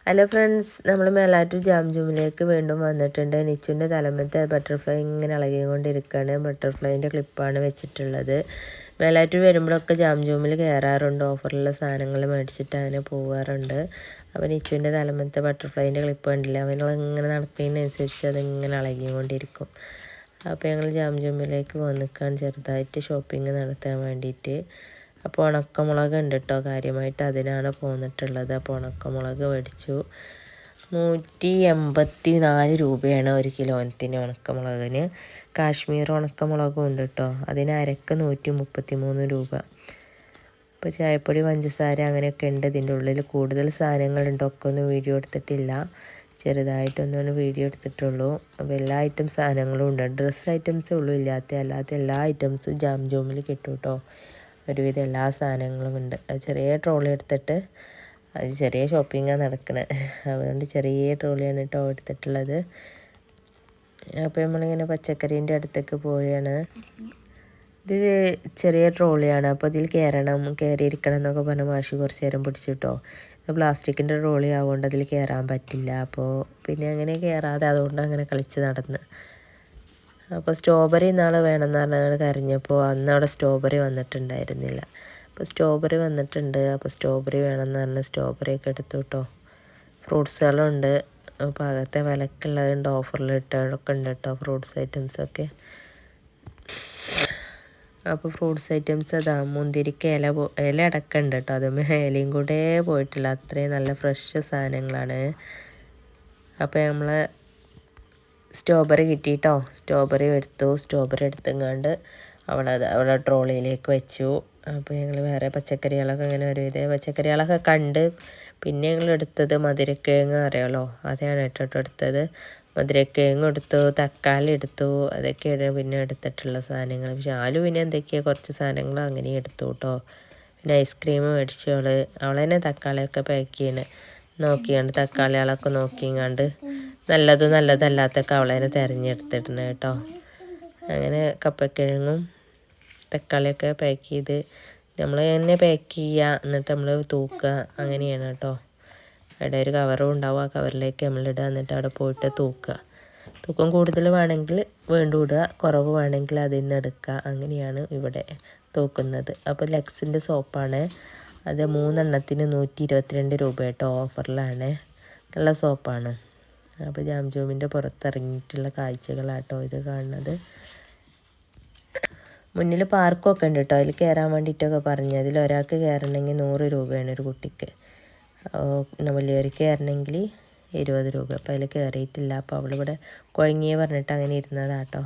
Hello friends, നമ്മൾ Melattur jam ജൂമിലേക്ക് വീണ്ടും വന്നിട്ടുണ്ട്. നിച്ചുവിൻ്റെ തലമത്തെ ബട്ടർഫ്ലൈ ഇങ്ങനെ ഇളകിക്കൊണ്ടിരിക്കുകയാണ്. ബട്ടർഫ്ലൈൻ്റെ ക്ലിപ്പാണ് വെച്ചിട്ടുള്ളത്. മേലാറ്റൂർ വരുമ്പോഴൊക്കെ ജാം ജൂമിൽ കയറാറുണ്ട്. ഓഫറിലുള്ള സാധനങ്ങൾ മേടിച്ചിട്ട് അങ്ങനെ പോകാറുണ്ട്. അപ്പോൾ നിച്ചുവിൻ്റെ തലമത്തെ ബട്ടർഫ്ലൈൻ്റെ ക്ലിപ്പ് കണ്ടില്ല, അവനിങ്ങനെ നടക്കുന്നതിനനുസരിച്ച് അതിങ്ങനെ ഇളകിക്കൊണ്ടിരിക്കും. അപ്പോൾ ഞങ്ങൾ ജാം ജൂമിലേക്ക് വന്നിക്കാണ് ചെറുതായിട്ട് ഷോപ്പിംഗ് നടത്താൻ വേണ്ടിയിട്ട്. അപ്പോൾ ഉണക്കമുളക് ഉണ്ട് കേട്ടോ, കാര്യമായിട്ട് അതിനാണ് പോന്നിട്ടുള്ളത്. അപ്പോൾ ഉണക്കമുളക് മേടിച്ചു. 184 രൂപയാണ് 1 കിലോത്തിന് ഉണക്കമുളകിന്. കാശ്മീർ ഉണക്കമുളകും ഉണ്ട് കേട്ടോ, അതിന് അരക്ക് 133 രൂപ. ഇപ്പോൾ ചായപ്പൊടി, പഞ്ചസാര അങ്ങനെയൊക്കെ ഉണ്ട് ഇതിൻ്റെ ഉള്ളിൽ. കൂടുതൽ സാധനങ്ങളുണ്ട്, ഒക്കെ ഒന്നും വീഡിയോ എടുത്തിട്ടില്ല, ചെറുതായിട്ടൊന്നാണ് വീഡിയോ എടുത്തിട്ടുള്ളൂ. അപ്പോൾ എല്ലാ ഐറ്റം സാധനങ്ങളും ഉണ്ട്. ഡ്രസ്സ് ഐറ്റംസേ ഉള്ളൂ അല്ലാത്ത എല്ലാ ഐറ്റംസും ജാം ജൂമിൽ കിട്ടും കേട്ടോ. ഒരുവിധം എല്ലാ സാധനങ്ങളും ഉണ്ട്. അത് ചെറിയ ട്രോളി എടുത്തിട്ട്, അത് ചെറിയ ഷോപ്പിങ്ങാണ് നടക്കുന്നത്, അതുകൊണ്ട് ചെറിയ ട്രോളിയാണ് കേട്ടോ എടുത്തിട്ടുള്ളത്. അപ്പോൾ നമ്മളിങ്ങനെ പച്ചക്കറീൻ്റെ അടുത്തേക്ക് പോവുകയാണ്. ഇത് ചെറിയ ട്രോളിയാണ്. അപ്പോൾ ഇതിൽ കയറിയിരിക്കണം എന്നൊക്കെ പറഞ്ഞ് മാഷി കുറച്ച് നേരം പിടിച്ചു കേട്ടോ. പ്ലാസ്റ്റിക്കിൻ്റെ ട്രോളി ആവുകൊണ്ട് അതിൽ കയറാൻ പറ്റില്ല. അപ്പോൾ പിന്നെ അങ്ങനെ കയറാതെ അതുകൊണ്ട് അങ്ങനെ കളിച്ച് നടന്ന്. അപ്പോൾ സ്ട്രോബെറി നാളെ വേണമെന്ന് പറഞ്ഞാൽ കരഞ്ഞപ്പോൾ അന്ന് അവിടെ സ്ട്രോബെറി വന്നിട്ടുണ്ടായിരുന്നില്ല. അപ്പോൾ സ്ട്രോബെറി വന്നിട്ടുണ്ട്. അപ്പോൾ സ്ട്രോബെറി വേണമെന്ന് പറഞ്ഞാൽ സ്ട്രോബെറിയൊക്കെ എടുത്തു കേട്ടോ. ഫ്രൂട്ട്സുകളുണ്ട്, പാകത്തെ വിലക്കുള്ളതുണ്ട്, ഓഫറിൽ ഇട്ടതൊക്കെ ഉണ്ട് കേട്ടോ ഫ്രൂട്ട്സ് ഐറ്റംസൊക്കെ. അപ്പോൾ ഫ്രൂട്ട്സ് ഐറ്റംസ് അതാ മുന്തിരിക്ക ഇല അടക്കമുണ്ട് കേട്ടോ. അതും ഇലയും കൂടെ പോയിട്ടില്ല, അത്രയും നല്ല ഫ്രഷ് സാധനങ്ങളാണ്. അപ്പോൾ നമ്മൾ സ്ട്രോബെറി കിട്ടിയിട്ടോ, സ്ട്രോബെറി എടുത്തെങ്ങാണ്ട് അവിടെ ട്രോളിയിലേക്ക് വെച്ചു. അപ്പോൾ ഞങ്ങൾ വേറെ പച്ചക്കറികളൊക്കെ അങ്ങനെ ഒരുവിധ പച്ചക്കറികളൊക്കെ കണ്ട് പിന്നെ ഞങ്ങൾ എടുത്തത് മധുരക്കിഴങ്ങ് അറിയാമല്ലോ, അതാണ് കേട്ടോ എടുത്തത്. മധുരക്കിഴങ്ങ് എടുത്തു, തക്കാളി എടുത്തു, അതൊക്കെയാണ് പിന്നെ എടുത്തിട്ടുള്ള സാധനങ്ങൾ. പക്ഷെ പിന്നെ എന്തൊക്കെയാണ് കുറച്ച് സാധനങ്ങൾ അങ്ങനെ എടുത്തു കേട്ടോ. പിന്നെ ഐസ്ക്രീം മേടിച്ചു അവൾ തന്നെ തക്കാളിയൊക്കെ പാക്ക് ചെയ്യണേ നോക്കിയാണ്ട്, തക്കാളികളൊക്കെ നോക്കിങ്ങാണ്ട് നല്ലതല്ലാത്തൊക്കെ അവളതിനെ തിരഞ്ഞെടുത്തിട്ടുണ്ട് കേട്ടോ. അങ്ങനെ കപ്പക്കിഴങ്ങും തക്കാളിയൊക്കെ പാക്ക് ചെയ്ത് നമ്മൾ തന്നെ പാക്ക് ചെയ്യുക, എന്നിട്ട് നമ്മൾ തൂക്കുക, അങ്ങനെയാണ് കേട്ടോ. അവിടെ ഒരു കവറും ഉണ്ടാവും, ആ കവറിലേക്ക് നമ്മളിടുക, എന്നിട്ട് അവിടെ പോയിട്ട് തൂക്കുക. തൂക്കം കൂടുതൽ വേണമെങ്കിൽ വീണ്ടും ഇടുക, കുറവ് വേണമെങ്കിൽ അതിൽ നിന്ന് എടുക്കുക, അങ്ങനെയാണ് ഇവിടെ തൂക്കുന്നത്. അപ്പോൾ ലക്സിൻ്റെ സോപ്പാണ് അത്, 3 എണ്ണത്തിന് 122 രൂപ കേട്ടോ, ഓഫറിലാണ്. നല്ല സോപ്പാണ്. അപ്പോൾ ജാം ജൂമിൻ്റെ പുറത്തിറങ്ങിയിട്ടുള്ള കാഴ്ചകളാട്ടോ ഇത് കാണുന്നത്. മുന്നിൽ പാർക്കൊക്കെ ഉണ്ട് കേട്ടോ, അതിൽ കയറാൻ വേണ്ടിയിട്ടൊക്കെ പറഞ്ഞു. അതിൽ ഒരാൾക്ക് കയറണമെങ്കിൽ 100 രൂപയാണ് ഒരു കുട്ടിക്ക്, വലിയവർക്ക് കയറണമെങ്കിൽ 20 രൂപ. അപ്പോൾ അതിൽ കയറിയിട്ടില്ല. അപ്പോൾ അവളിവിടെ കുഴങ്ങിയേ പറഞ്ഞിട്ട് അങ്ങനെ ഇരുന്നതാട്ടോ.